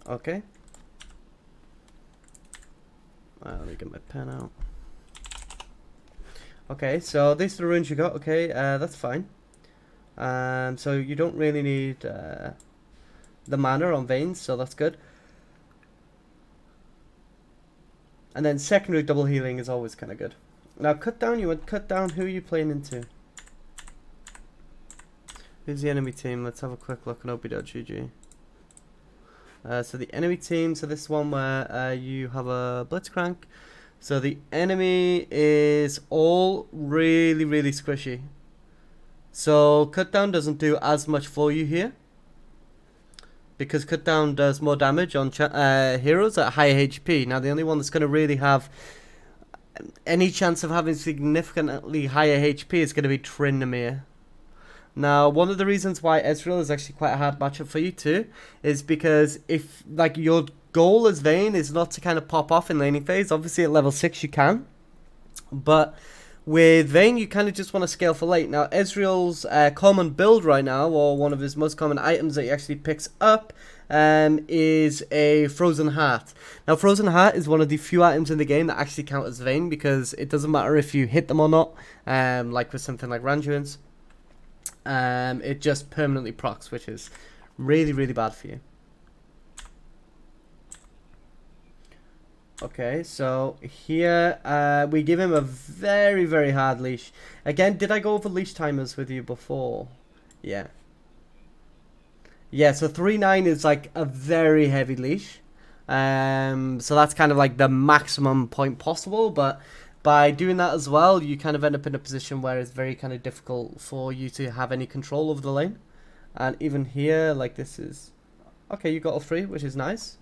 Okay. Let me get my pen out. Okay, so these are the runes you got. Okay, that's fine. So you don't really need the mana on Vayne, so that's good. And then secondary double healing is always kind of good. Now cut down, you would cut down, who are you playing into? Who's the enemy team? Let's have a quick look on OB.GG. So the enemy team, so this one where you have a Blitzcrank. So the enemy is all really, really squishy. So cut down doesn't do as much for you here, because cut down does more damage on heroes at higher HP. Now the only one that's going to really have any chance of having significantly higher HP is going to be Tryndamere. Now, one of the reasons why Ezreal is actually quite a hard matchup for you too is because if like your goal as Vayne is not to kind of pop off in laning phase, obviously at level 6 you can, but with Vayne you kind of just want to scale for late. Now, Ezreal's common build right now, or one of his most common items that he actually picks up, is a Frozen Heart. Now, Frozen Heart is one of the few items in the game that actually count as Vayne, because it doesn't matter if you hit them or not, like with something like Randuin's. It just permanently procs, which is really, really bad for you. Okay, so here we give him a very, very hard leash. Again, did I go over leash timers with you before? Yeah. Yeah, so 3-9 is like a very heavy leash. So that's kind of like the maximum point possible, but by doing that as well, you kind of end up in a position where it's very kind of difficult for you to have any control over the lane. And even here, like this is... Okay, you got all three, which is nice.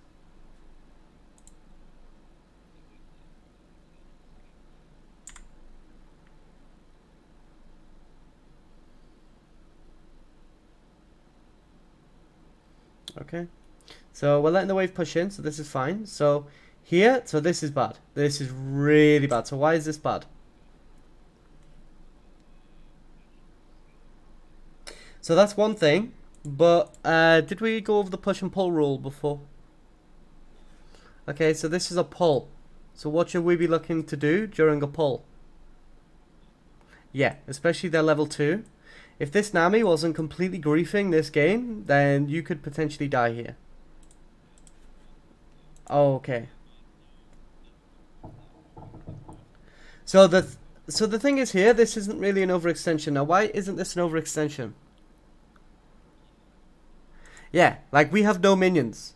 Okay. So we're letting the wave push in, so this is fine. So here, so this is bad. This is really bad. So why is this bad? So that's one thing, but did we go over the push and pull rule before? Okay, so this is a pull. So what should we be looking to do during a pull? Yeah, especially their level 2. If this Nami wasn't completely griefing this game, then you could potentially die here. Oh, okay. So the thing is here, this isn't really an overextension. Now, why isn't this an overextension? Yeah, like we have no minions.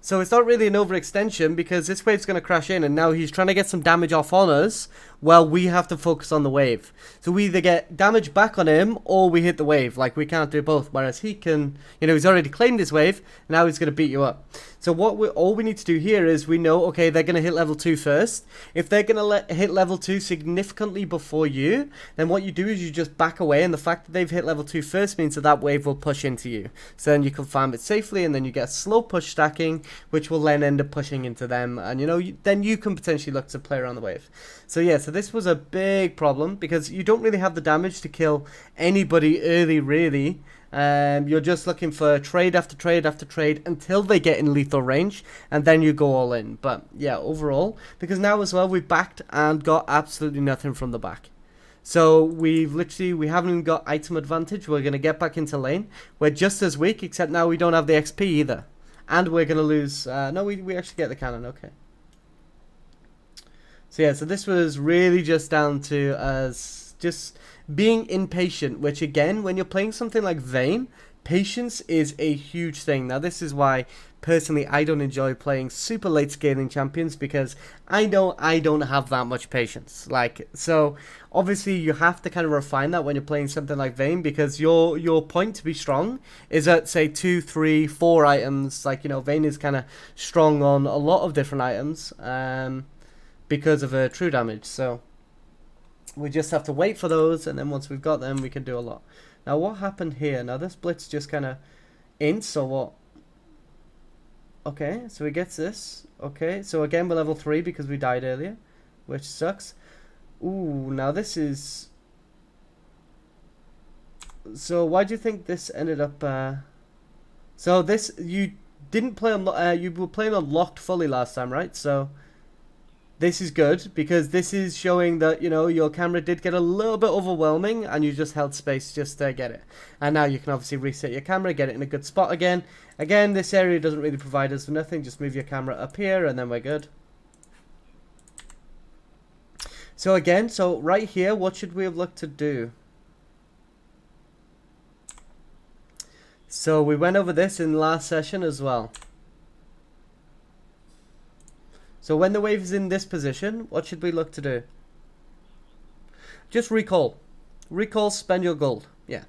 So it's not really an overextension, because this wave's going to crash in, and now he's trying to get some damage off on us while we have to focus on the wave. So we either get damage back on him or we hit the wave. Like, we can't do both, whereas he can, you know, he's already claimed his wave, now he's going to beat you up. So all we need to do here is we know, okay, they're going to hit level 2 first. If they're going to hit level 2 significantly before you, then what you do is you just back away, and the fact that they've hit level 2 first means that that wave will push into you. So then you can farm it safely, and then you get slow push stacking, which will then end up pushing into them, and you know, then you can potentially look to play around the wave. So yeah, so this was a big problem, because you don't really have the damage to kill anybody early, really. You're just looking for trade after trade after trade until they get in lethal range, and then you go all in. But yeah, overall, because now as well we've backed and got absolutely nothing from the back. So we haven't even got item advantage. We're going to get back into lane. We're just as weak, except now we don't have the XP either. And we're going to lose... no, we actually get the cannon, okay. So yeah, so this was really just down to us just being impatient, which again, when you're playing something like Vayne, patience is a huge thing. Now this is why personally I don't enjoy playing super late scaling champions, because I know I don't have that much patience. Like, so obviously you have to kind of refine that when you're playing something like Vayne, because your point to be strong is at say 2, 3, 4 items. Like, you know, Vayne is kind of strong on a lot of different items because of her true damage. So we just have to wait for those, and then once we've got them, we can do a lot. Now, what happened here? Now, this blitz just kind of ints, or what? Okay, so he gets this. Okay, so again, we're level 3 because we died earlier, which sucks. Ooh, now this is... So, why do you think this ended up... So, this... You didn't play on you were playing on locked fully last time, right? So this is good because this is showing that, you know, your camera did get a little bit overwhelming and you just held space just to get it. And now you can obviously reset your camera, get it in a good spot again. Again, this area doesn't really provide us with nothing. Just move your camera up here and then we're good. So again, so right here, what should we have looked to do? So we went over this in last session as well. So when the wave is in this position, what should we look to do? Just recall. Recall, spend your gold. Yeah.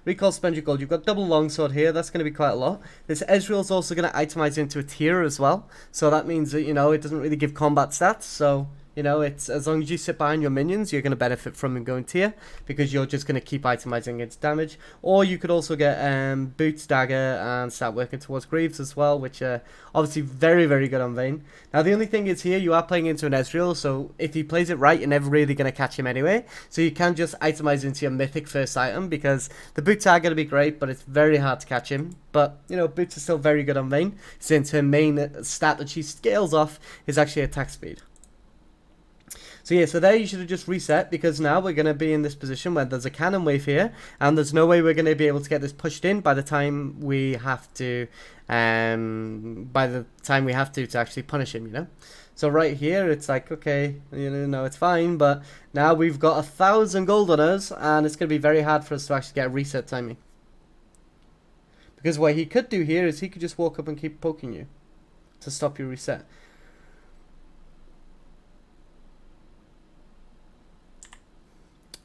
Recall, spend your gold. You've got double longsword here. That's going to be quite a lot. This Ezreal's also going to itemize into a tier as well. So that means that, you know, it doesn't really give combat stats. So, you know, it's as long as you sit behind your minions, you're going to benefit from him going tier because you're just going to keep itemizing its damage. Or you could also get Boots, Dagger, and start working towards Greaves as well, which are obviously very, very good on Vayne. Now, the only thing is here, you are playing into an Ezreal, so if he plays it right, you're never really going to catch him anyway. So you can just itemize into your mythic first item because the Boots are going to be great, but it's very hard to catch him. But, you know, Boots is still very good on Vayne since her main stat that she scales off is actually attack speed. So yeah, so there you should have just reset because now we're going to be in this position where there's a cannon wave here and there's no way we're going to be able to get this pushed in by the time we have to, to actually punish him, you know. So right here, it's like, okay, you know, it's fine, but now we've got 1,000 gold on us and it's going to be very hard for us to actually get a reset timing. Because what he could do here is he could just walk up and keep poking you to stop your reset.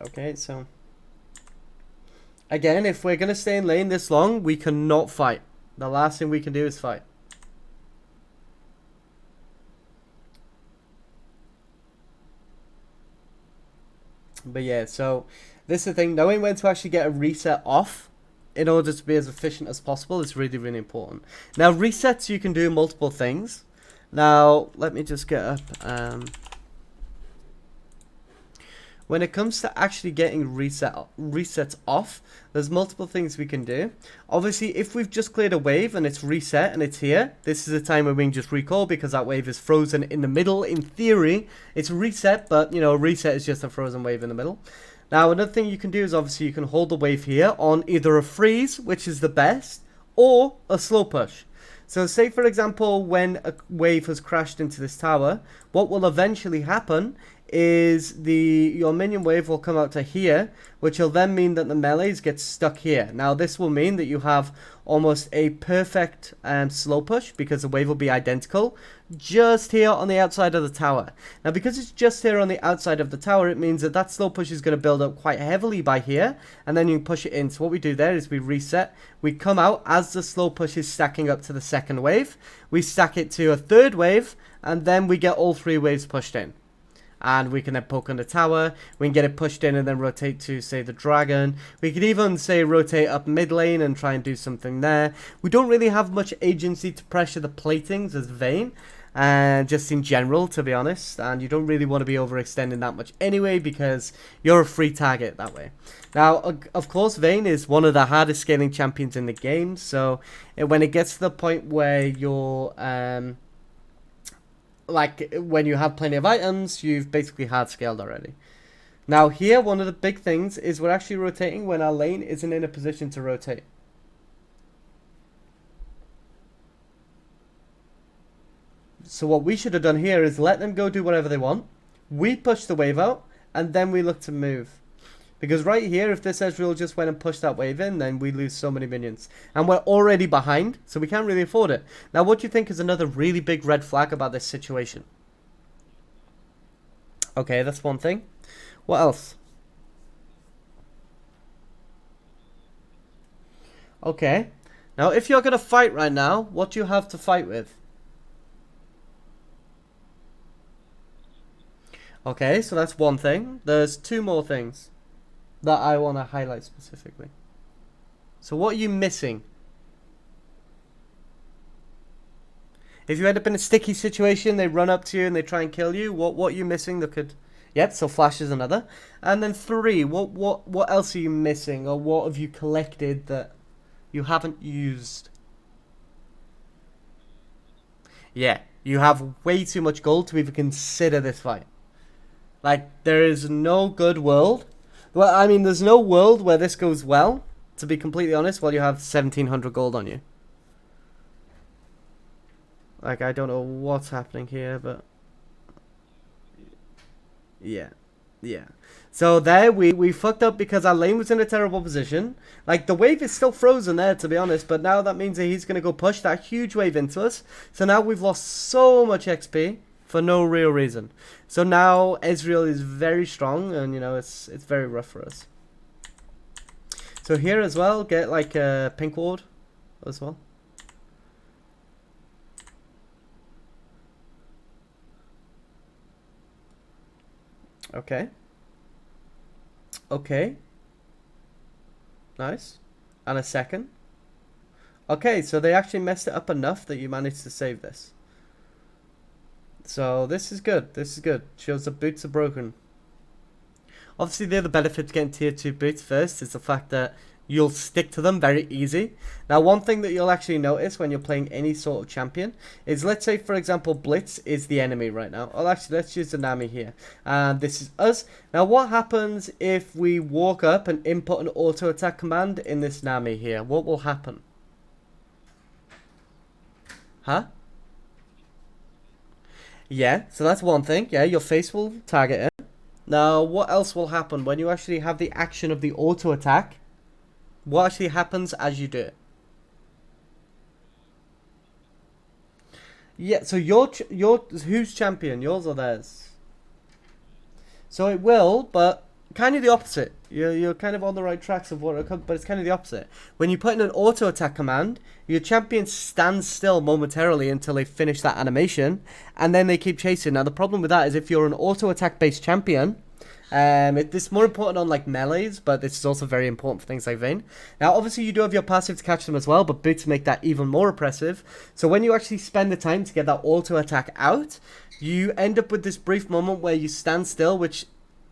Okay, so again, if we're going to stay in lane this long, we cannot fight. The last thing we can do is fight. But yeah, so this is the thing. Knowing when to actually get a reset off in order to be as efficient as possible is really, really important. Now, resets, you can do multiple things. Now, let me just get up... when it comes to actually getting resets off, there's multiple things we can do. Obviously, if we've just cleared a wave and it's reset and it's here, this is a time where we can just recall because that wave is frozen in the middle. In theory, it's reset, but, you know, reset is just a frozen wave in the middle. Now, another thing you can do is obviously you can hold the wave here on either a freeze, which is the best, or a slow push. So say, for example, when a wave has crashed into this tower, what will eventually happen is your minion wave will come out to here, which will then mean that the melees get stuck here. Now, this will mean that you have almost a perfect slow push because the wave will be identical just here on the outside of the tower. Now, because it's just here on the outside of the tower, it means that slow push is going to build up quite heavily by here, and then you can push it in. So what we do there is we reset. We come out as the slow push is stacking up to the second wave. We stack it to a third wave, and then we get all three waves pushed in. And we can then poke on the tower. We can get it pushed in and then rotate to, say, the dragon. We could even, say, rotate up mid lane and try and do something there. We don't really have much agency to pressure the platings as Vayne. And just in general, to be honest. And you don't really want to be overextending that much anyway because you're a free target that way. Now, of course, Vayne is one of the hardest scaling champions in the game. So when it gets to the point where you're... like when you have plenty of items, you've basically hard scaled already. Now here, one of the big things is we're actually rotating when our lane isn't in a position to rotate. So what we should have done here is let them go do whatever they want. We push the wave out and then we look to move. Because right here, if this Ezreal just went and pushed that wave in, then we lose so many minions. And we're already behind, so we can't really afford it. Now, what do you think is another really big red flag about this situation? Okay, that's one thing. What else? Okay. Now, if you're going to fight right now, what do you have to fight with? Okay, so that's one thing. There's two more things that I want to highlight specifically. So what are you missing? If you end up in a sticky situation, they run up to you and they try and kill you, what are you missing that could... Yep, so flash is another. And then three, what else are you missing, or what have you collected that you haven't used? Yeah, you have way too much gold to even consider this fight. Like, there is no good world. Well, I mean, there's no world where this goes well, to be completely honest, while you have 1700 gold on you. Like, I don't know what's happening here, but... Yeah. Yeah. So there, we fucked up because our lane was in a terrible position. Like, the wave is still frozen there, to be honest, but now that means that he's going to go push that huge wave into us. So now we've lost so much XP for no real reason. So now Ezreal is very strong, and, you know, it's very rough for us. So here as well, get, like, a pink ward as well. Okay. Okay. Nice. And a second. Okay, so they actually messed it up enough that you managed to save this. So this is good. This is good. Shows the boots are broken. Obviously, the other benefit to getting tier 2 boots first is the fact that you'll stick to them very easy. Now, one thing that you'll actually notice when you're playing any sort of champion is, let's say, for example, Blitz is the enemy right now. Oh, actually, let's use the Nami here. And this is us. Now, what happens if we walk up and input an auto attack command in this Nami here? What will happen? Huh? Yeah, so that's one thing. Yeah, your face will target it. Now, what else will happen when you actually have the action of the auto attack? What actually happens as you do it? Yeah, so your who's champion? Yours or theirs? So it will, but kind of the opposite. You're kind of on the right tracks of what it comes, but it's kind of the opposite. When you put in an auto attack command, your champion stands still momentarily until they finish that animation, and then they keep chasing. Now the problem with that is if you're an auto attack based champion, it's more important on like melees, but this is also very important for things like Vayne. Now, obviously, you do have your passive to catch them as well, but boots make that even more oppressive. So when you actually spend the time to get that auto attack out, you end up with this brief moment where you stand still, which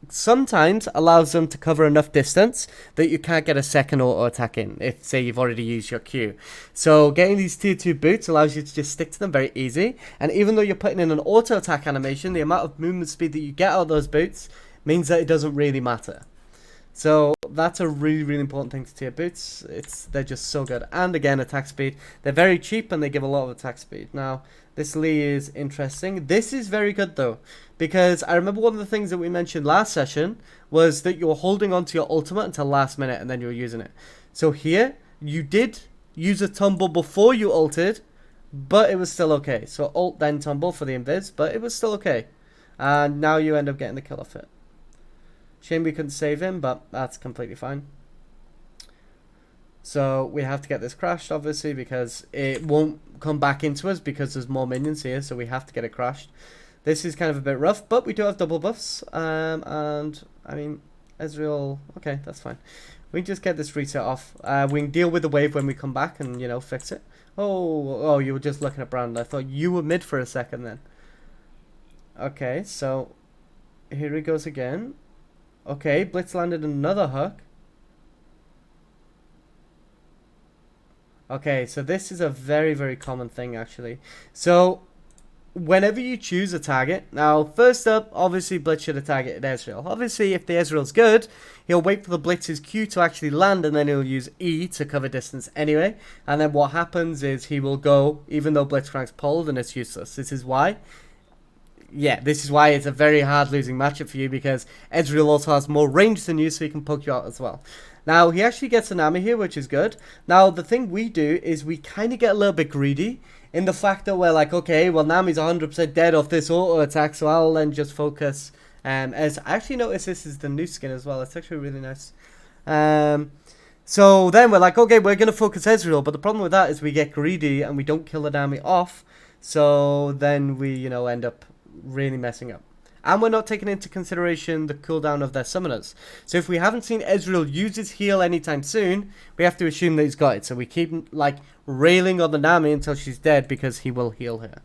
sometimes allows them to cover enough distance that you can't get a second auto attack in if, say, you've already used your Q. So getting these tier 2 boots allows you to just stick to them very easy. And even though you're putting in an auto attack animation, the amount of movement speed that you get out of those boots means that it doesn't really matter. So that's a really, really important thing to tier boots. They're just so good. And again, attack speed. They're very cheap and they give a lot of attack speed. Now, this Lee is interesting. This is very good though, because I remember one of the things that we mentioned last session was that you were holding onto your ultimate until last minute and then you were using it. So here, you did use a tumble before you ulted, but it was still okay. So ult then tumble for the invis, but it was still okay. And now you end up getting the kill off it. Shame we couldn't save him, but that's completely fine. So we have to get this crashed, obviously, because it won't come back into us because there's more minions here, so we have to get it crashed. This is kind of a bit rough, but we do have double buffs. And, I mean, Ezreal... Okay, that's fine. We can just get this reset off. We can deal with the wave when we come back and, you know, fix it. Oh, you were just looking at Brand. I thought you were mid for a second then. Okay, so here he goes again. Okay, Blitz landed another hook. Okay, so this is a very, very common thing, actually. So, whenever you choose a target... Now, first up, obviously, Blitz should have targeted Ezreal. Obviously, if the Ezreal's good, he'll wait for the Blitz's Q to actually land, and then he'll use E to cover distance anyway. And then what happens is he will go, even though Blitzcrank's pulled, and it's useless. This is why... Yeah, this is why it's a very hard losing matchup for you, because Ezreal also has more range than you, so he can poke you out as well. Now, he actually gets a Nami here, which is good. Now, the thing we do is we kind of get a little bit greedy in the fact that we're like, okay, well, Nami's 100% dead off this auto attack, so I'll then just focus. As I actually noticed this is the new skin as well. It's actually really nice. So then we're like, okay, we're going to focus Ezreal, but the problem with that is we get greedy and we don't kill the Nami off. So then we, you know, end up really messing up. And we're not taking into consideration the cooldown of their summoners. So if we haven't seen Ezreal use his heal anytime soon, we have to assume that he's got it. So we keep like railing on the Nami until she's dead because he will heal her.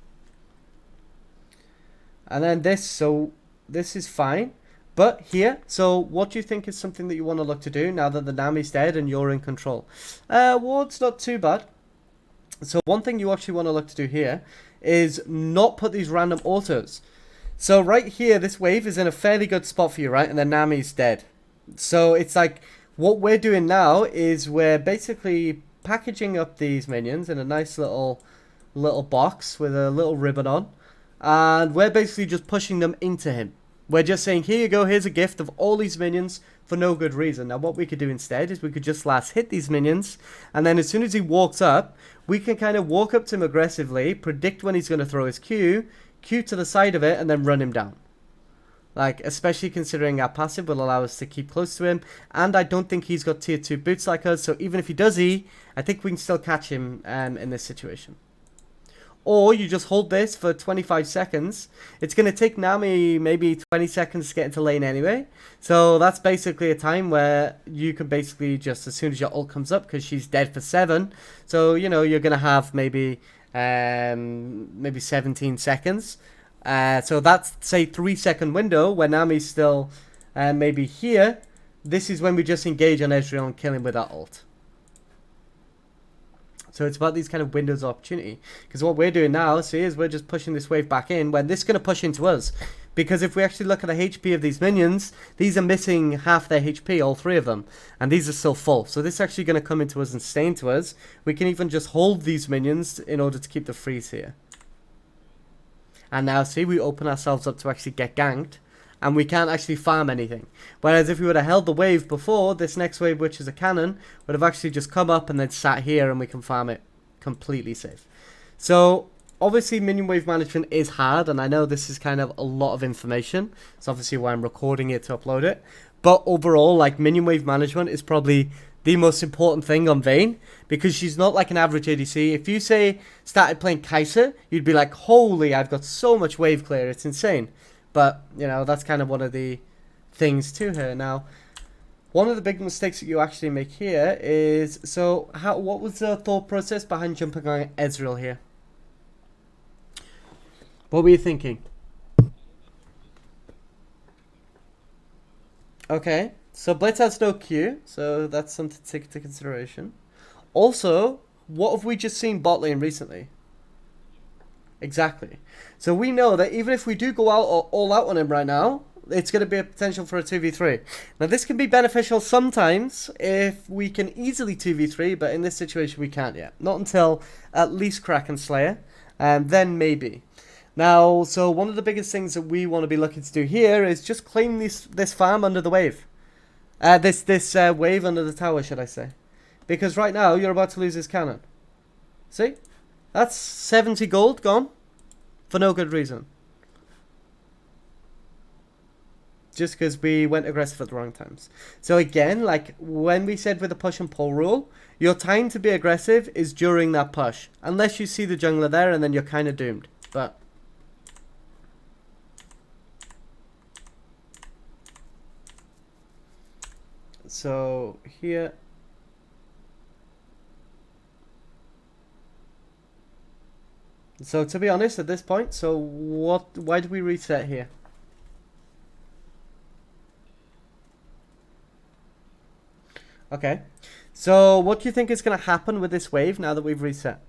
And then this, so this is fine. But here, so what do you think is something that you want to look to do now that the Nami's dead and you're in control? Ward's not too bad. So one thing you actually want to look to do here is not put these random autos. So right here, this wave is in a fairly good spot for you, right? And then Nami's dead. So it's like, what we're doing now is we're basically packaging up these minions in a nice little box with a little ribbon on. And we're basically just pushing them into him. We're just saying, here you go, here's a gift of all these minions for no good reason. Now what we could do instead is we could just last hit these minions, and then as soon as he walks up, we can kind of walk up to him aggressively, predict when he's going to throw his Q to the side of it, and then run him down. Like, especially considering our passive will allow us to keep close to him, and I don't think he's got tier 2 boots like us, so even if he does E, I think we can still catch him in this situation. Or you just hold this for 25 seconds. It's going to take Nami maybe 20 seconds to get into lane anyway. So that's basically a time where you can basically just, as soon as your ult comes up, because she's dead for 7. So, you know, you're going to have maybe 17 seconds. So that's, say, 3-second window where Nami's still maybe here. This is when we just engage on Ezreal and kill him with that ult. So it's about these kind of windows of opportunity. Because what we're doing now, see, is we're just pushing this wave back in when this is going to push into us. Because if we actually look at the HP of these minions, these are missing half their HP, all 3 of them. And these are still full. So this is actually going to come into us and stay into us. We can even just hold these minions in order to keep the freeze here. And now, see, we open ourselves up to actually get ganked. And we can't actually farm anything. Whereas if we would have held the wave before, this next wave, which is a cannon, would have actually just come up and then sat here and we can farm it completely safe. So, obviously minion wave management is hard, and I know this is kind of a lot of information. It's obviously why I'm recording it to upload it. But overall, like, minion wave management is probably the most important thing on Vayne, because she's not like an average ADC. If you say started playing Kai'Sa, you'd be like, holy, I've got so much wave clear, it's insane. But, you know, that's kind of one of the things to her. Now, one of the big mistakes that you actually make here is, so what was the thought process behind jumping on Ezreal here? What were you thinking? Okay, so Blitz has no Q, so that's something to take into consideration. Also, what have we just seen bot lane recently? Exactly. So we know that even if we do go out or all out on him right now, it's going to be a potential for a 2v3. Now this can be beneficial sometimes if we can easily 2v3, but in this situation we can't yet. Not until at least Kraken Slayer, and then maybe. Now, so one of the biggest things that we want to be looking to do here is just claim this farm under the wave. This wave under the tower, should I say. Because right now you're about to lose this cannon. See? That's 70 gold gone for no good reason. Just because we went aggressive at the wrong times. So again, like when we said with the push and pull rule, your time to be aggressive is during that push. Unless you see the jungler there, and then you're kind of doomed. But so here. So to be honest, at this point, so why do we reset here? Okay, so what do you think is going to happen with this wave now that we've reset?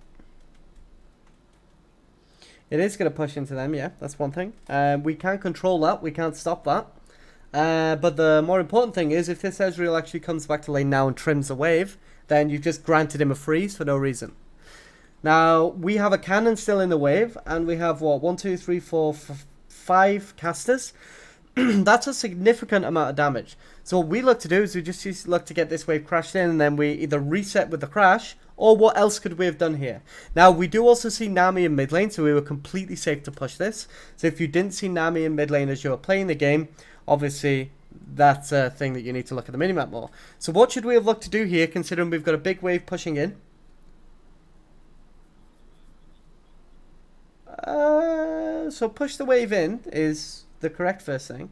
It is going to push into them, yeah, that's one thing. We can't control that, we can't stop that. But the more important thing is, if this Ezreal actually comes back to lane now and trims the wave, then you've just granted him a freeze for no reason. Now, we have a cannon still in the wave, and we have, what, 1, 2, 3, 4, 5 casters. That's a significant amount of damage. So what we look to do is we just look to get this wave crashed in, and then we either reset with the crash, or what else could we have done here? Now, we do also see Nami in mid lane, so we were completely safe to push this. So if you didn't see Nami in mid lane as you were playing the game, obviously that's a thing that you need to look at the minimap more. So what should we have looked to do here, considering we've got a big wave pushing in? So push the wave in is the correct first thing.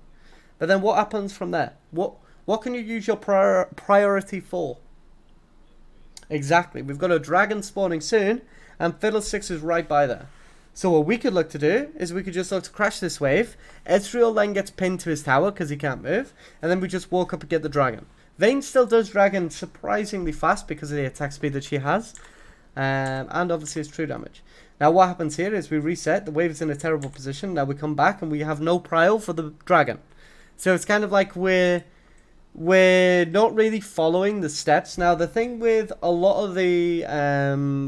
But then what happens from there? What can you use your priority for? Exactly. We've got a dragon spawning soon, and Fiddlesticks is right by there. So what we could look to do is we could just look to crash this wave. Ezreal then gets pinned to his tower because he can't move, and then we just walk up and get the dragon. Vayne still does dragon surprisingly fast because of the attack speed that she has. and obviously it's true damage. Now what happens here is we reset, the wave is in a terrible position, now we come back and we have no prio for the dragon. So it's kind of like we're not really following the steps. Now the thing with a lot of the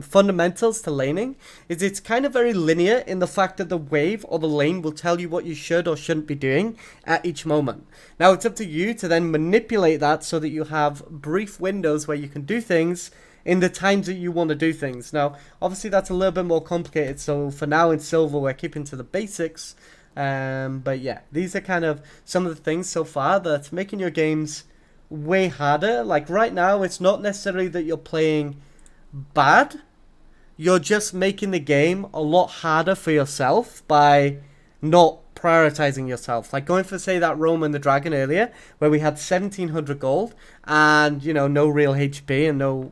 fundamentals to laning is it's kind of very linear in the fact that the wave or the lane will tell you what you should or shouldn't be doing at each moment. Now it's up to you to then manipulate that so that you have brief windows where you can do things in the times that you want to do things. Now obviously that's a little bit more complicated, so for now in silver we're keeping to the basics. But yeah, these are kind of some of the things so far that's making your games way harder. Like right now, it's not necessarily that you're playing bad. You're just making the game a lot harder for yourself by not prioritizing yourself. Like going for, say, that Roman the Dragon earlier, where we had 1700 gold and, you know, no real HP and no,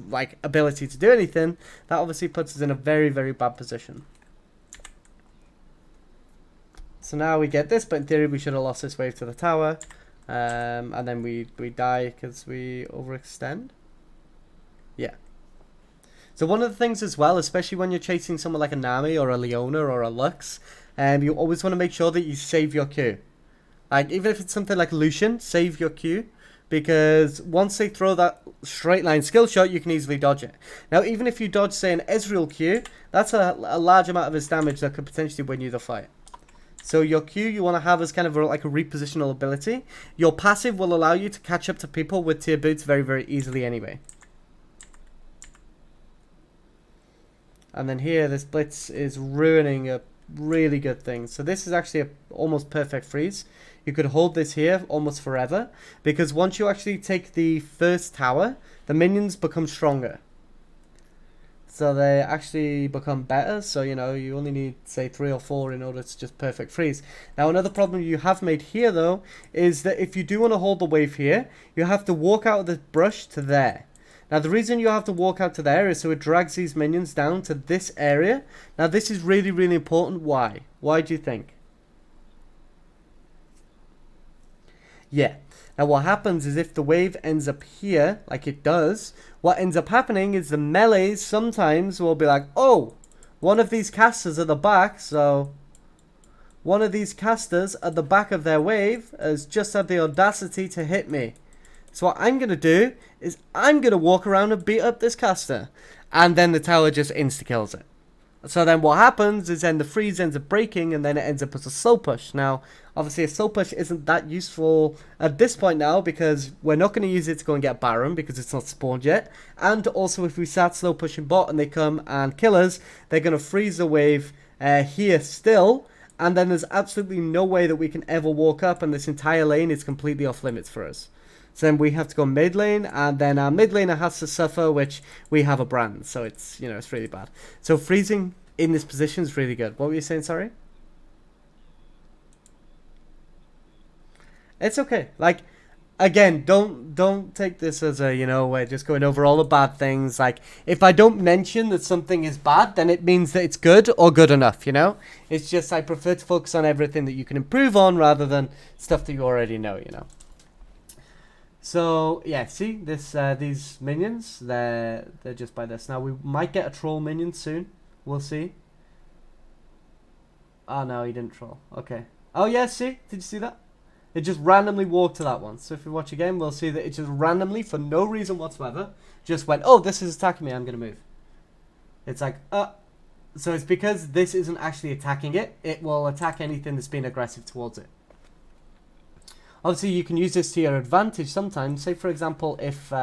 like, ability to do anything. That obviously puts us in a very, very bad position. So now we get this, but in theory we should have lost this wave to the tower. And then we die because we overextend. Yeah. So one of the things as well, especially when you're chasing someone like a Nami or a Leona or a Lux, you always want to make sure that you save your Q. Like, even if it's something like Lucian, save your Q. Because once they throw that straight line skill shot, you can easily dodge it. Now, even if you dodge, say, an Ezreal Q, that's a large amount of his damage that could potentially win you the fight. So your Q you want to have as kind of like a repositional ability. Your passive will allow you to catch up to people with tier boots very, very easily anyway. And then here, this Blitz is ruining a really good thing. So this is actually a almost perfect freeze. You could hold this here almost forever, because once you actually take the first tower, the minions become stronger. So they actually become better. So, you know, you only need, say, 3 or 4 in order to just perfect freeze. Now, another problem you have made here, though, is that if you do want to hold the wave here, you have to walk out of the brush to there. Now, the reason you have to walk out to there is so it drags these minions down to this area. Now, this is really, really important. Why? Why do you think? Yeah. Now, what happens is if the wave ends up here, like it does, what ends up happening is the melees sometimes will be like, oh, one of these casters at the back, so one of these casters at the back of their wave has just had the audacity to hit me. So what I'm going to do is I'm going to walk around and beat up this caster. And then the tower just insta-kills it. So then what happens is then the freeze ends up breaking and then it ends up as a slow push. Now, obviously a slow push isn't that useful at this point now because we're not going to use it to go and get Baron because it's not spawned yet. And also if we start slow pushing bot and they come and kill us, they're going to freeze the wave here still. And then there's absolutely no way that we can ever walk up and this entire lane is completely off limits for us. So then we have to go mid lane, and then our mid laner has to suffer, which we have a brand. So it's, you know, it's really bad. So freezing in this position is really good. What were you saying, sorry? It's okay. Like, again, don't take this as a, you know, we're just going over all the bad things. Like, if I don't mention that something is bad, then it means that it's good or good enough, you know? It's just I prefer to focus on everything that you can improve on rather than stuff that you already know, you know? So yeah, see this these minions, they're just by this. Now we might get a troll minion soon. We'll see. Oh no, he didn't troll. Okay. Oh yeah, see? Did you see that? It just randomly walked to that one. So if we watch again, we'll see that it just randomly, for no reason whatsoever, just went, oh, this is attacking me, I'm gonna move. It's like, so it's because this isn't actually attacking it. It will attack anything that's been aggressive towards it. Obviously, you can use this to your advantage sometimes. Say, for example, if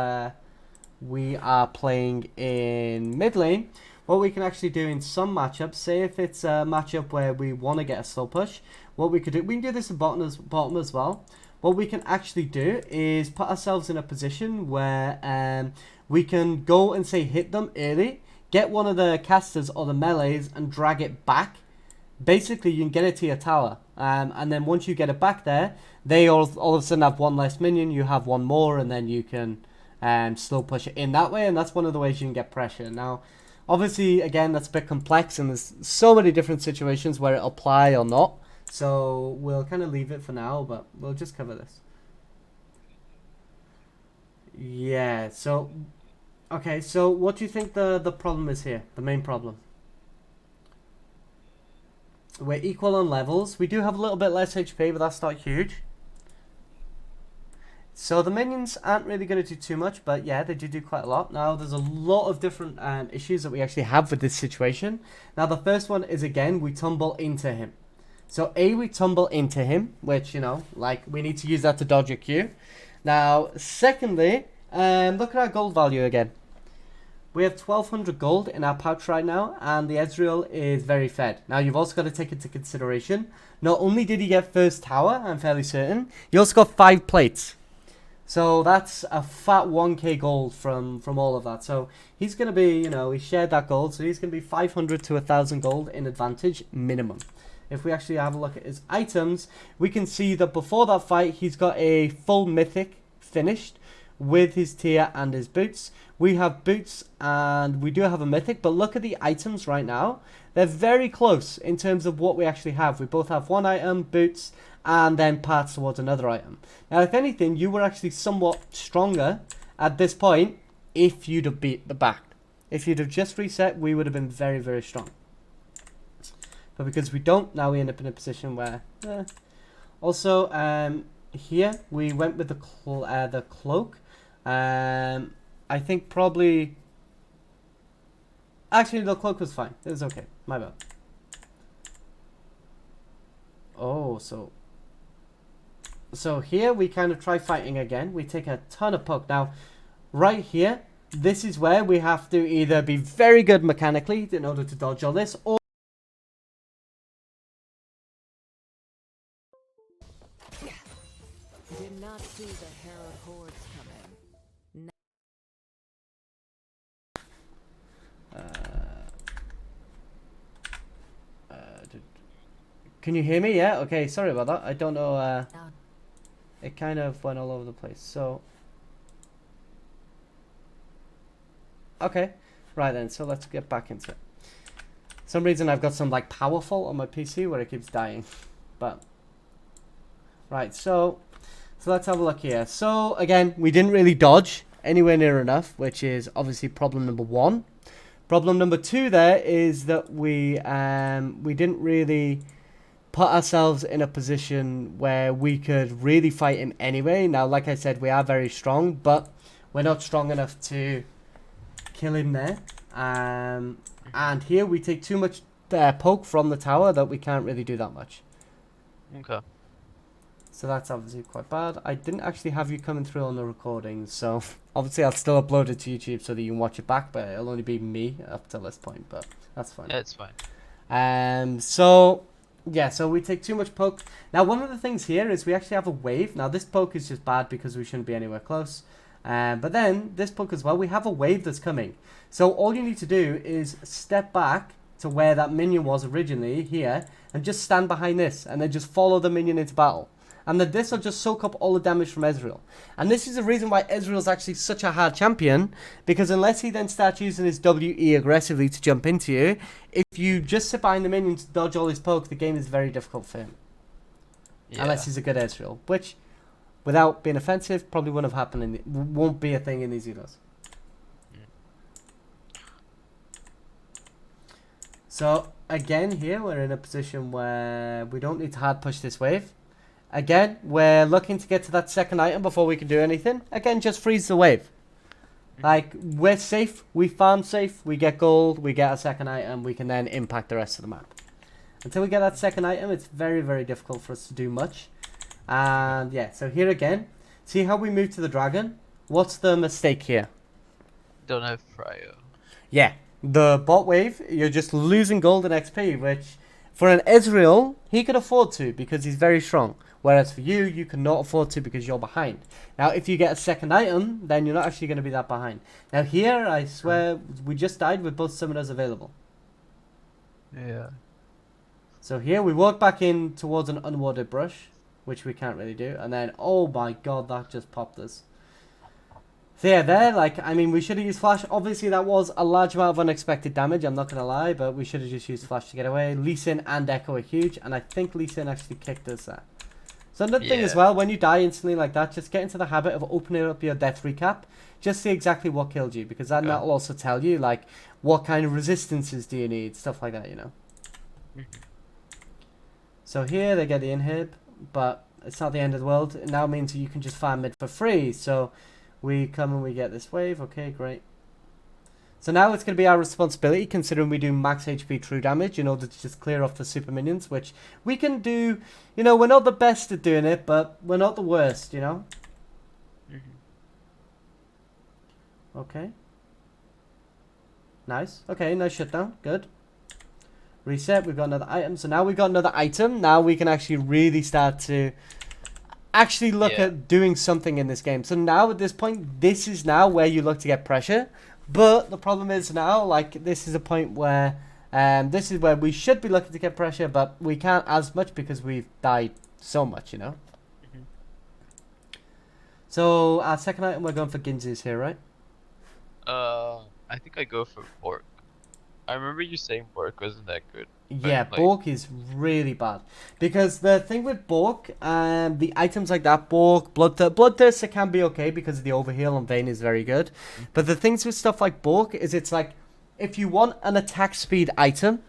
we are playing in mid lane, what we can actually do in some matchups, say if it's a matchup where we want to get a slow push, what we could do, we can do this at bottom as well. What we can actually do is put ourselves in a position where we can go and, say, hit them early, get one of the casters or the melees and drag it back. Basically, you can get it to your tower. And then once you get it back there, they all of a sudden have one less minion, you have one more, and then you can slow push it in that way, and that's one of the ways you can get pressure. Now, obviously, again, that's a bit complex, and there's so many different situations where it'll apply or not, so we'll kind of leave it for now, but we'll just cover this. Yeah, so Okay, so what do you think the problem is here? The main problem? We're equal on levels. We do have a little bit less HP, but that's not huge. So the minions aren't really going to do too much, but yeah, they do quite a lot. Now, there's a lot of different issues that we actually have with this situation. Now, the first one is, again, we tumble into him. So, we tumble into him, which, you know, like, we need to use that to dodge a Q. Now, secondly, look at our gold value again. We have 1200 gold in our pouch right now, and the Ezreal is very fed. Now, you've also got to take into consideration, not only did he get first tower, I'm fairly certain, he also got 5 plates. So that's a fat 1k gold from all of that. So he's going to be, you know, he shared that gold, so he's going to be 500 to 1000 gold in advantage minimum. If we actually have a look at his items, we can see that before that fight, he's got a full mythic finished with his tier and his boots. We have boots and we do have a mythic, but look at the items right now. They're very close in terms of what we actually have. We both have one item, boots, and then parts towards another item. Now, if anything, you were actually somewhat stronger at this point if you'd have beat the back. If you'd have just reset, we would have been very, very strong. But because we don't, now we end up in a position where... Also, here, we went with the cloak. I think probably... Actually, the cloak was fine. It was okay. My bad. Oh, So here we kind of try fighting again. We take a ton of poke. Now, right here, this is where we have to either be very good mechanically in order to dodge all this, or... Did not see the Herald hordes coming. Can you hear me? Yeah? Okay, sorry about that. I don't know. It kind of went all over the place. So... Okay. Right then, so let's get back into it. For some reason I've got some like powerful on my PC where it keeps dying. But... Right, so let's have a look here. So, again, we didn't really dodge anywhere near enough, which is obviously problem number 1. Problem number 2 there is that we didn't really put ourselves in a position where we could really fight him anyway. Now, like I said, we are very strong, but we're not strong enough to kill him there. And here we take too much poke from the tower that we can't really do that much. Okay. So that's obviously quite bad. I didn't actually have you coming through on the recordings, so obviously I'll still upload it to YouTube so that you can watch it back, but it'll only be me up till this point, but that's fine. Yeah, it's fine. So we take too much poke. Now, one of the things here is we actually have a wave. Now, this poke is just bad because we shouldn't be anywhere close. But then, this poke as well, we have a wave that's coming. So all you need to do is step back to where that minion was originally, here, and just stand behind this, and then just follow the minion into battle. And then this will just soak up all the damage from Ezreal. And this is the reason why Ezreal is actually such a hard champion, because unless he then starts using his WE aggressively to jump into you, if you just sit behind the minion to dodge all his poke, the game is very difficult for him. Yeah. Unless he's a good Ezreal, which, without being offensive, probably wouldn't have happened, won't be a thing in these Elos. So, again, here we're in a position where we don't need to hard push this wave. Again, we're looking to get to that second item before we can do anything. Again, just freeze the wave. Like, we're safe, we farm safe, we get gold, we get a second item, we can then impact the rest of the map. Until we get that second item, it's very, very difficult for us to do much. And yeah, so here again, see how we move to the dragon? What's the mistake here? Don't have Fryo. Yeah, the bot wave, you're just losing gold and XP, which for an Ezreal, he could afford to because he's very strong. Whereas for you, you cannot afford to because you're behind. Now, if you get a second item, then you're not actually going to be that behind. Now here, I swear, we just died with both summoners available. Yeah. So here, we walk back in towards an unwarded brush, which we can't really do. And then, oh my god, that just popped us. So yeah, there, like, I mean, we should have used Flash. Obviously, that was a large amount of unexpected damage, I'm not going to lie, but we should have just used Flash to get away. Lee Sin and Echo are huge, and I think Lee Sin actually kicked us there. So another thing as Yeah. well, when you die instantly like that, just get into the habit of opening up your death recap. Just see exactly what killed you, because then Okay. that'll also tell you, like, what kind of resistances do you need, stuff like that, you know. Mhm. So here they get the inhib, but it's not the end of the world. It now means you can just farm mid for free. So we come and we get this wave. Okay, great. So now it's going to be our responsibility, considering we do max HP true damage, in order to just clear off the super minions, which we can do. You know, we're not the best at doing it, but we're not the worst, you know. Mhm. Okay. Nice. Okay, nice shutdown. Good. Reset. We've got another item. So now we've got another item. Now we can actually really start to actually look Yeah. at doing something in this game. So now at this point, this is now where you look to get pressure. But the problem is now, like, this is a point where this is where we should be looking to get pressure, but we can't as much because we've died so much, you know. Mhm. So our second item, we're going for Ginzus here, right? I think I go for Bork. I remember you saying Bork wasn't that good. Yeah, But, like, Bork is really bad. Because the thing with Bork, the items like that, Bork, Bloodthirster can be okay because of the overheal and Vayne is very good. But the things with stuff like Bork is it's like, if you want an attack speed item,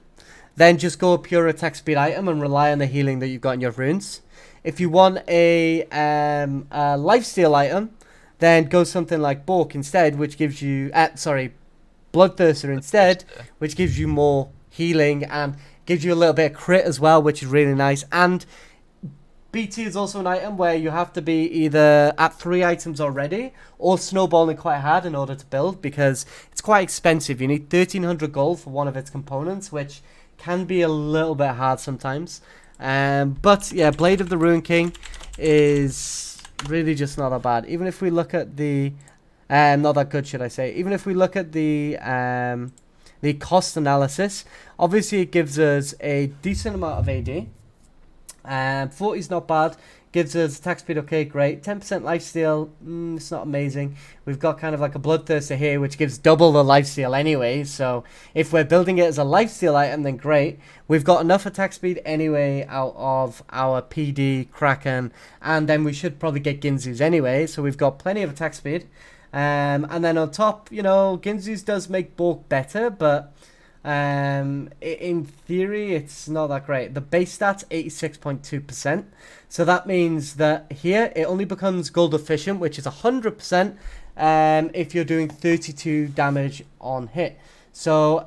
then just go a pure attack speed item and rely on the healing that you've got in your runes. If you want a lifesteal item, then go something like Bork instead, which gives you, Bloodthirster instead, which gives you more healing and gives you a little bit of crit as well, which is really nice. And BT is also an item where you have to be either at 3 items already or snowballing quite hard in order to build, because it's quite expensive. You need 1300 gold for one of its components, which can be a little bit hard sometimes. But yeah, Blade of the Ruin King is really just not that bad. Even if we look at the not that good, should I say. Even if we look at the cost analysis, obviously it gives us a decent amount of AD. 40 is not bad. Gives us attack speed, okay, great. 10% lifesteal, it's not amazing. We've got kind of like a Bloodthirster here, which gives double the lifesteal anyway. So if we're building it as a lifesteal item, then great. We've got enough attack speed anyway out of our PD, Kraken, and then we should probably get Ginzus anyway. So we've got plenty of attack speed. And then on top, you know, Ginzus does make Bork better, but in theory, it's not that great. The base stats 86.2%, so that means that here it only becomes gold efficient, which is 100% if you're doing 32 damage on hit. So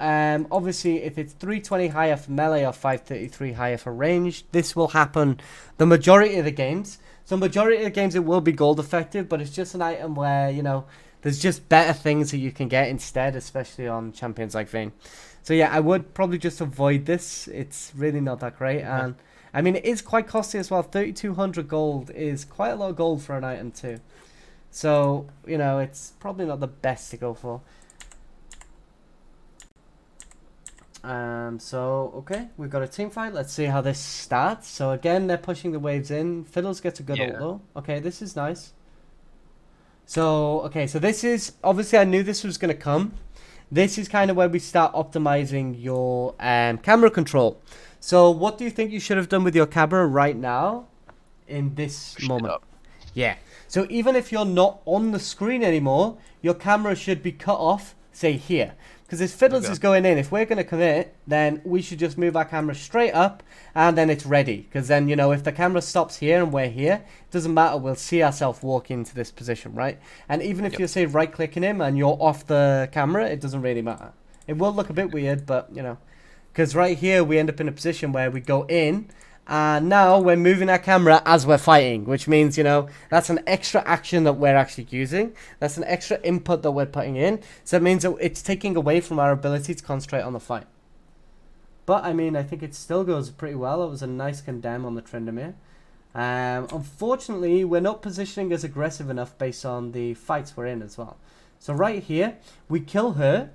obviously, if it's 320 higher for melee or 533 higher for range, this will happen the majority of the games. So majority of the games it will be gold effective, but it's just an item where, you know, there's just better things that you can get instead, especially on champions like Vayne. So yeah, I would probably just avoid this. It's really not that great. And I mean, it is quite costly as well. 3,200 gold is quite a lot of gold for an item too. So, you know, it's probably not the best to go for. So, okay, we've got a team fight. Let's see how this starts. So again, they're pushing the waves in. Fiddles gets a good ult though. Okay, this is nice. So, okay, so this is, obviously I knew this was going to come. This is kind of where we start optimizing your camera control. So what do you think you should have done with your camera right now in this moment? Yeah. So even if you're not on the screen anymore, your camera should be cut off, say here. Because if Fiddles is going in, if we're going to commit, then we should just move our camera straight up and then it's ready. Because then, you know, if the camera stops here and we're here, it doesn't matter. We'll see ourselves walk into this position, right? And even if you're, say, right-clicking him and you're off the camera, it doesn't really matter. It will look a bit weird, but, you know. Because right here, we end up in a position where we go in, and now we're moving our camera as we're fighting, which means, you know, that's an extra action that we're actually using. That's an extra input that we're putting in. So it means that it's taking away from our ability to concentrate on the fight. But, I mean, I think it still goes pretty well. It was a nice condemn on the Tryndamere. Unfortunately, we're not positioning as aggressive enough based on the fights we're in as well. So right here, we kill her.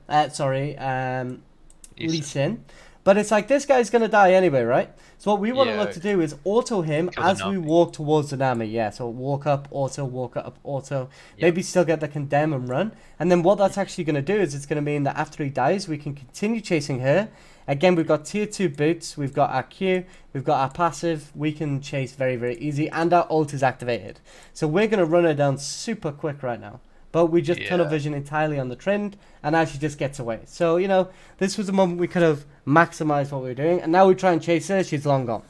Lee Sin. But it's like, this guy's going to die anyway, right? So what we want to look to do is auto him as we walk towards the Nami. Yeah, so walk up, auto. Maybe still get the condemn and run. And then what that's actually going to do is it's going to mean that after he dies, we can continue chasing her. Again, we've got tier 2 boots, we've got our Q, we've got our passive, we can chase very, very easy, and our ult is activated. So we're going to run her down super quick right now. But we just tunnel vision entirely on the trend, and now she just gets away. So, you know, this was a moment we could have maximized what we were doing, and now we try and chase her, she's long gone.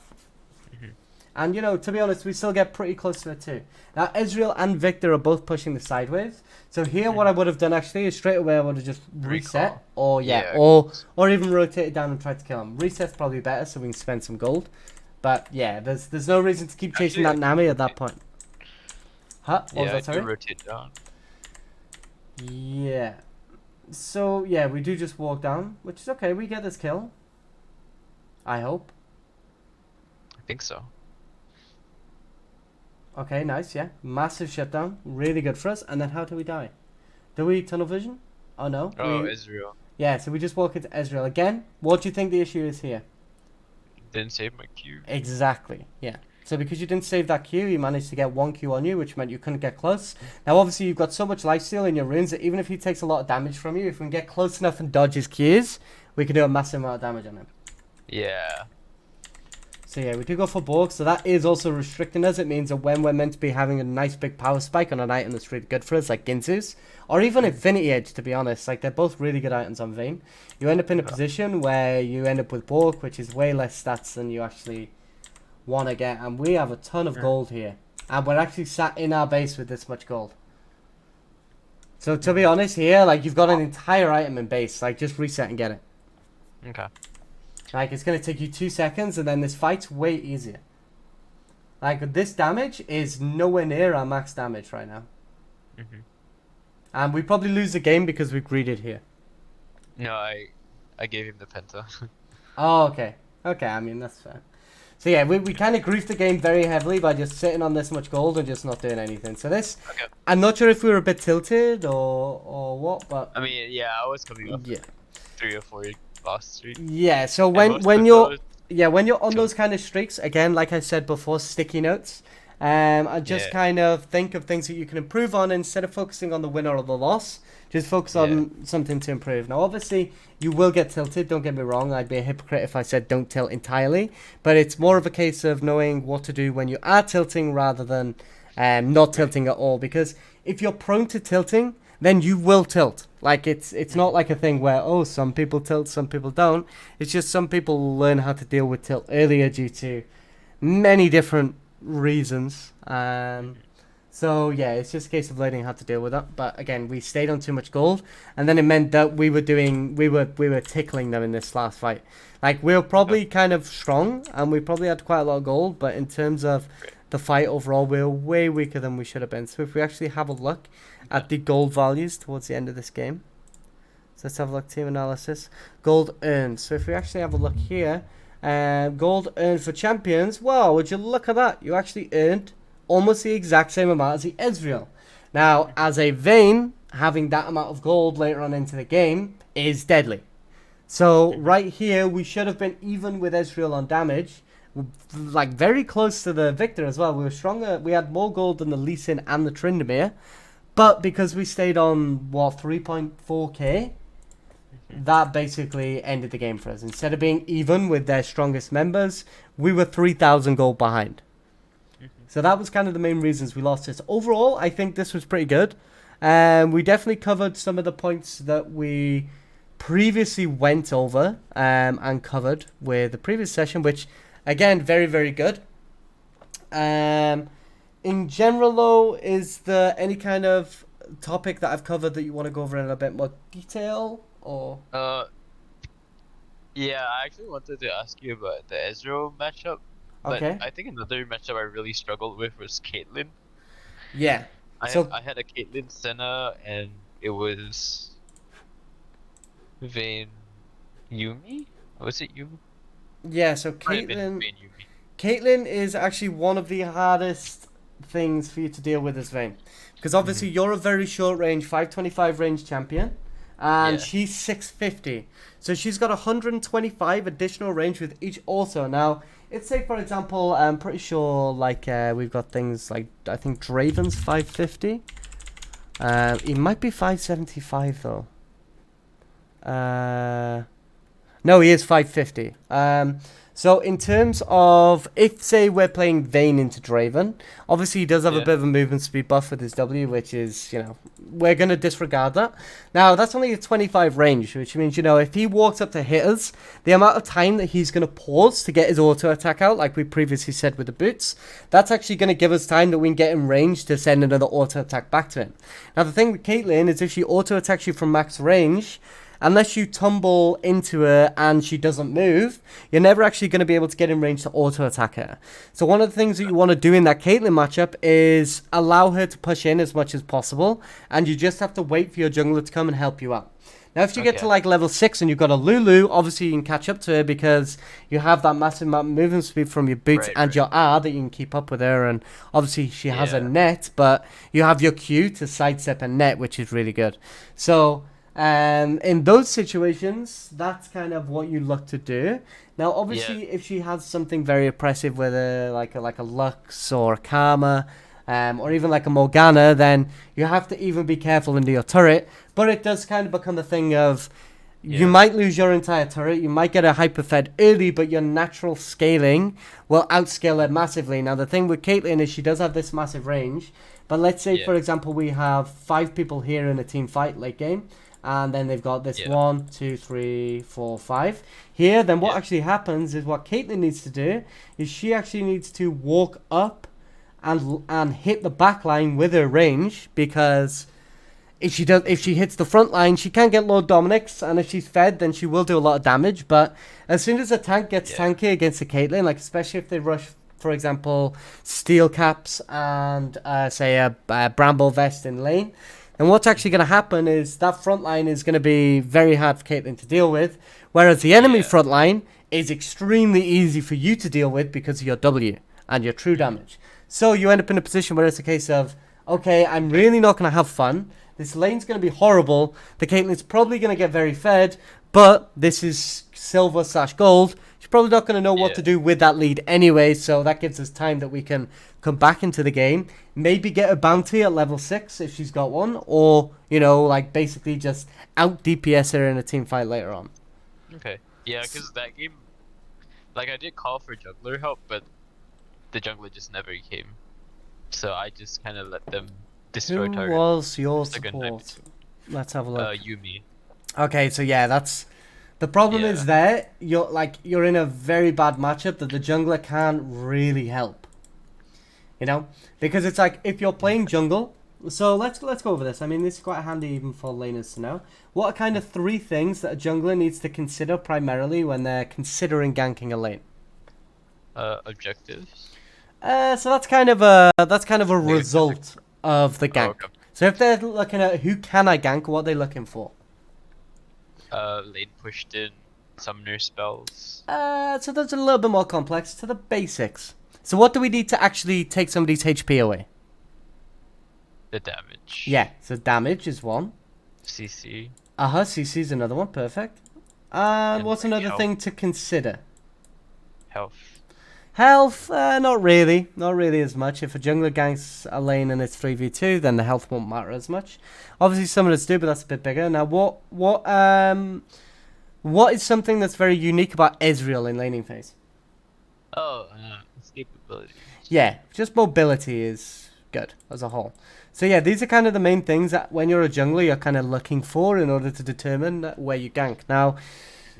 And, you know, to be honest, we still get pretty close to her too. Now, Ezreal and Victor are both pushing the sideways. So here, what I would have done actually is straight away I would have just reset. Or, or even rotate it down and try to kill him. Reset's probably better so we can spend some gold. But, yeah, there's no reason to keep chasing that Nami at that point. Huh? What was that, sorry? Rotate down. Yeah. So, yeah, we do just walk down, which is okay. We get this kill. I hope. I think so. Okay, nice, yeah. Massive shutdown. Really good for us. And then how do we die? Do we tunnel vision? Oh, no. Ezreal. Yeah, so we just walk into Ezreal. Again, what do you think the issue is here? Didn't save my Q. Exactly, yeah. So because you didn't save that Q, you managed to get 1 Q on you, which meant you couldn't get close. Now, obviously, you've got so much lifesteal in your runes that even if he takes a lot of damage from you, if we can get close enough and dodge his Qs, we can do a massive amount of damage on him. Yeah. So yeah, we do go for Borg, so that is also restricting us. It means that when we're meant to be having a nice big power spike on an item that's really good for us, like Ginsu's, or even Infinity Edge, to be honest, like they're both really good items on Vayne, you end up in a position where you end up with Borg, which is way less stats than you actually want to get, and we have a ton of gold here, and we're actually sat in our base with this much gold. So to be honest here, like you've got an entire item in base, like just reset and get it. Okay. Like, it's going to take you 2 seconds, and then this fight's way easier. Like, this damage is nowhere near our max damage right now. And we probably lose the game because we greeded here. No, I gave him the penta. Oh, okay. Okay, I mean, that's fair. So, yeah, we kind of griefed the game very heavily by just sitting on this much gold and just not doing anything. So this, I'm not sure if we were a bit tilted or what, but... I mean, yeah, I was coming up 3 or 4 boss streak. Yeah, so when you're on those kind of streaks, again, like I said before, sticky notes. I just kind of think of things that you can improve on instead of focusing on the winner or the loss. Just focus on something to improve. Now, obviously, you will get tilted. Don't get me wrong. I'd be a hypocrite if I said don't tilt entirely. But it's more of a case of knowing what to do when you are tilting rather than not tilting at all. Because if you're prone to tilting, then you will tilt. Like, it's not like a thing where, oh, some people tilt, some people don't. It's just some people learn how to deal with tilt earlier due to many different reasons. So, yeah, it's just a case of learning how to deal with that. But, again, we stayed on too much gold. And then it meant that we were tickling them in this last fight. Like, we were probably kind of strong, and we probably had quite a lot of gold. But in terms of the fight overall, we were way weaker than we should have been. So if we actually have a look at the gold values towards the end of this game. So let's have a look, team analysis. Gold earned. So if we actually have a look here, gold earned for champions. Wow, would you look at that? You actually earned almost the exact same amount as the Ezreal. Now, as a Vayne, having that amount of gold later on into the game is deadly. So right here, we should have been even with Ezreal on damage. Like very close to the Victor as well. We were stronger. We had more gold than the Lee Sin and the Tryndamere. But because we stayed on, what, 3.4k, that basically ended the game for us. Instead of being even with their strongest members, we were 3,000 gold behind. So that was kind of the main reasons we lost this. Overall, I think this was pretty good. We definitely covered some of the points that we previously went over and covered with the previous session, which, again, very, very good. In general, though, is there any kind of topic that I've covered that you want to go over in a bit more detail, or? Yeah, I actually wanted to ask you about the Ezreal matchup. But Okay. I think another matchup I really struggled with was Caitlyn. Yeah. I had a Caitlyn Senna, and it was Vayne Yumi? Was it Yumi? Yeah, so Caitlyn is actually one of the hardest things for you to deal with as Vayne. Because obviously you're a very short range, 525 range champion. And she's 650. So she's got 125 additional range with each also. Now, let's say, for example, I'm pretty sure, like, we've got things like, I think Draven's 550. He might be 575, though. No, he is 550. So in terms of, if say we're playing Vayne into Draven, obviously he does have a Yeah. bit of a movement speed buff with his W, which is, we're going to disregard that. Now, that's only a 25 range, which means, if he walks up to hit us, the amount of time that he's going to pause to get his auto attack out, like we previously said with the boots, that's actually going to give us time that we can get in range to send another auto attack back to him. Now, the thing with Caitlyn is if she auto attacks you from max range, unless you tumble into her and she doesn't move, you're never actually going to be able to get in range to auto attack her. So one of the things that you want to do in that Caitlyn matchup is allow her to push in as much as possible, and you just have to wait for your jungler to come and help you out. Now, if you get to like level 6 and you've got a Lulu, obviously you can catch up to her because you have that massive amount of movement speed from your boots and your R that you can keep up with her. And obviously she has a net, but you have your Q to sidestep a net, which is really good. So in those situations, that's kind of what you look to do. Now, obviously, if she has something very oppressive with her, like a Lux or a Karma, or even like a Morgana, then you have to even be careful into your turret. But it does kind of become a thing of you might lose your entire turret, you might get a hyperfed early, but your natural scaling will outscale it massively. Now, the thing with Caitlyn is she does have this massive range, but let's say, for example, we have 5 people here in a team fight late game, and then they've got this 1, 2, 3, 4, 5 here. Then what actually happens is what Caitlyn needs to do is she actually needs to walk up and hit the back line with her range, because if she hits the front line, she can get low Dominics, and if she's fed, then she will do a lot of damage. But as soon as a tank gets tanky against a Caitlyn, like especially if they rush, for example, steel caps and say a bramble vest in lane, and what's actually going to happen is that front line is going to be very hard for Caitlyn to deal with, whereas the enemy front line is extremely easy for you to deal with because of your W and your true damage. So you end up in a position where it's a case of, okay, I'm really not going to have fun. This lane's going to be horrible. The Caitlyn's probably going to get very fed, but this is silver/gold. She's probably not going to know what to do with that lead anyway, so that gives us time that we can come back into the game, maybe get a bounty at level 6 if she's got one, or, like basically just out DPS her in a team fight later on. Okay. Yeah, because that game, like I did call for jungler help, but the jungler just never came. So I just kind of let them destroy target. Who was your support? Let's have a look. Yumi. Okay, so that's the problem is there. You're in a very bad matchup that the jungler can't really help. Because it's like if you're playing jungle. So let's go over this. I mean, this is quite handy even for laners to know. What are kind of 3 things that a jungler needs to consider primarily when they're considering ganking a lane? Objectives. So that's kind of a result of the gank. Okay. So if they're looking at who can I gank, what are they looking for? Lane pushed in, summoner spells. So that's a little bit more complex to the basics. So what do we need to actually take somebody's HP away? The damage. Yeah, so damage is one. CC. CC is another one, perfect. And what's another thing to consider? Health. Health, not really as much. If a jungler ganks a lane and it's 3v2, then the health won't matter as much. Obviously summoners do, but that's a bit bigger. Now what is something that's very unique about Ezreal in laning phase? Escapability. Yeah, just mobility is good as a whole. So yeah, these are kind of the main things that when you're a jungler, you're kind of looking for in order to determine where you gank. Now,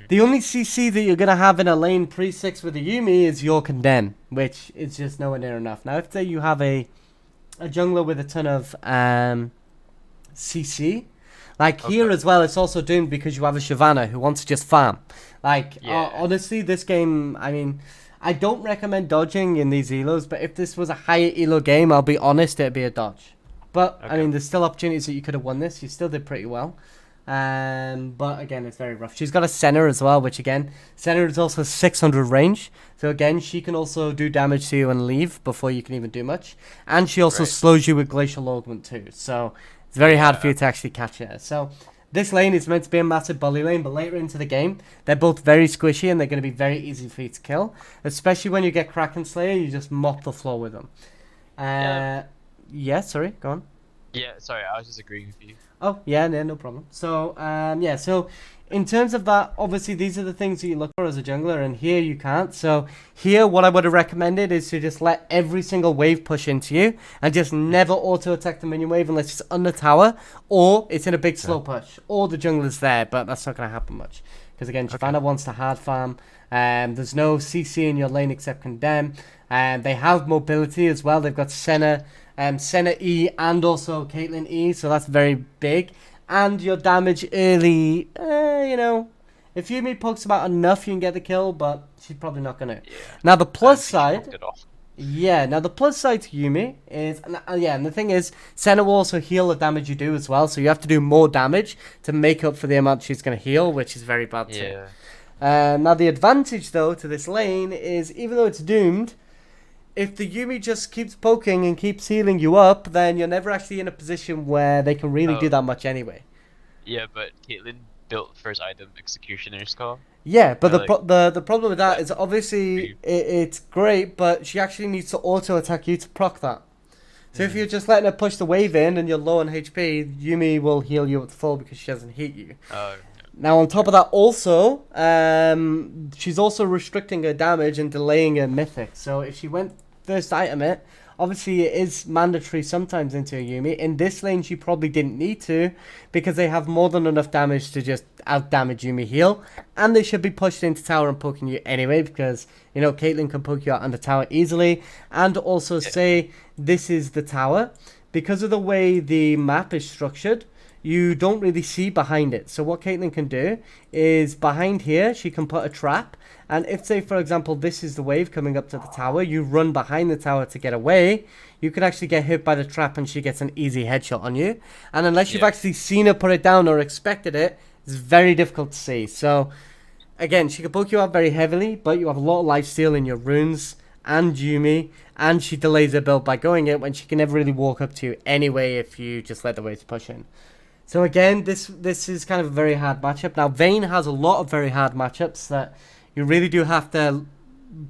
the only CC that you're going to have in a lane pre-6 with a Yumi is your Condemn, which is just nowhere near enough. Now, if you have a jungler with a ton of CC, here as well, it's also doomed because you have a Shyvana who wants to just farm. Honestly, this game, I mean, I don't recommend dodging in these elos, but if this was a higher elo game, I'll be honest, it'd be a dodge. But, I mean, there's still opportunities that you could have won this. You still did pretty well. But again, it's very rough. She's got a Senna as well, which again, Senna is also 600 range. So again, she can also do damage to you and leave before you can even do much. And she also slows you with Glacial Augment too. So it's very hard for you to actually catch her. So this lane is meant to be a massive bully lane, but later into the game, they're both very squishy and they're going to be very easy for you to kill. Especially when you get Kraken Slayer, you just mop the floor with them. Sorry, go on. Yeah, sorry, I was just agreeing with you. Oh, yeah, no problem. So, yeah, so in terms of that, obviously these are the things that you look for as a jungler, and here you can't. So here, what I would have recommended is to just let every single wave push into you, and just never auto-attack the minion wave unless it's on the tower, or it's in a big slow push, or the jungler's there, but that's not going to happen much. Because again, Shyvana wants to hard farm, there's no CC in your lane except Condemn, and they have mobility as well. They've got Senna E and also Caitlyn E, so that's very big. And your damage early, if Yumi pokes about enough, you can get the kill, but she's probably not gonna. Yeah. Now the plus I don't think she side, poked it off. yeah. Now the plus side to Yumi is, and the thing is, Senna will also heal the damage you do as well, so you have to do more damage to make up for the amount she's gonna heal, which is very bad too. Yeah. Now the advantage though to this lane is, even though it's doomed, if the Yumi just keeps poking and keeps healing you up, then you're never actually in a position where they can really do that much anyway. Yeah, but Caitlyn built first item Executioner's Call. Yeah, but I like the problem with that is obviously it's great, but she actually needs to auto attack you to proc that. So if you're just letting her push the wave in and you're low on HP, Yumi will heal you at full because she doesn't hit you. Now on top of that, also, she's also restricting her damage and delaying her mythic. So if she went first item it, obviously it is mandatory sometimes into a Yumi. In this lane, she probably didn't need to because they have more than enough damage to just out damage Yumi heal, and they should be pushed into tower and poking you anyway because Caitlyn can poke you out under tower easily. And also say this is the tower, because of the way the map is structured, you don't really see behind it. So what Caitlyn can do is behind here, she can put a trap. And if, say, for example, this is the wave coming up to the tower, you run behind the tower to get away, you could actually get hit by the trap and she gets an easy headshot on you. And unless you've actually seen her put it down or expected it, it's very difficult to see. So, again, she can poke you out very heavily, but you have a lot of lifesteal in your runes and Yumi, and she delays her build by going it when she can never really walk up to you anyway if you just let the waves push in. So again, this is kind of a very hard matchup. Now, Vayne has a lot of very hard matchups that you really do have to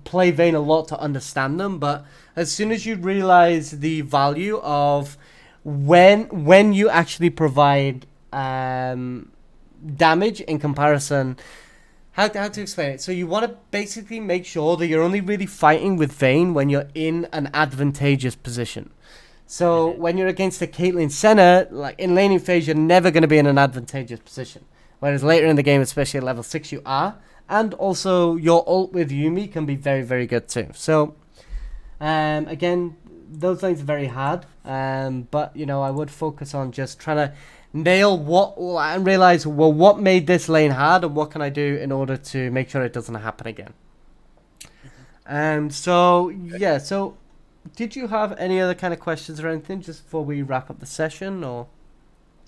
play Vayne a lot to understand them. But as soon as you realize the value of when you actually provide damage in comparison, how to explain it? So you want to basically make sure that you're only really fighting with Vayne when you're in an advantageous position. So when you're against a Caitlyn Senna, like in laning phase, you're never going to be in an advantageous position. Whereas later in the game, especially at level 6, you are. And also your ult with Yumi can be very, very good too. So again, those lanes are very hard. But I would focus on just trying to nail and realize, well, what made this lane hard and what can I do in order to make sure it doesn't happen again. So did you have any other kind of questions or anything just before we wrap up the session, or?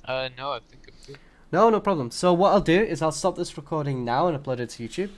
No, I think I'm good. No problem. So what I'll do is I'll stop this recording now and upload it to YouTube.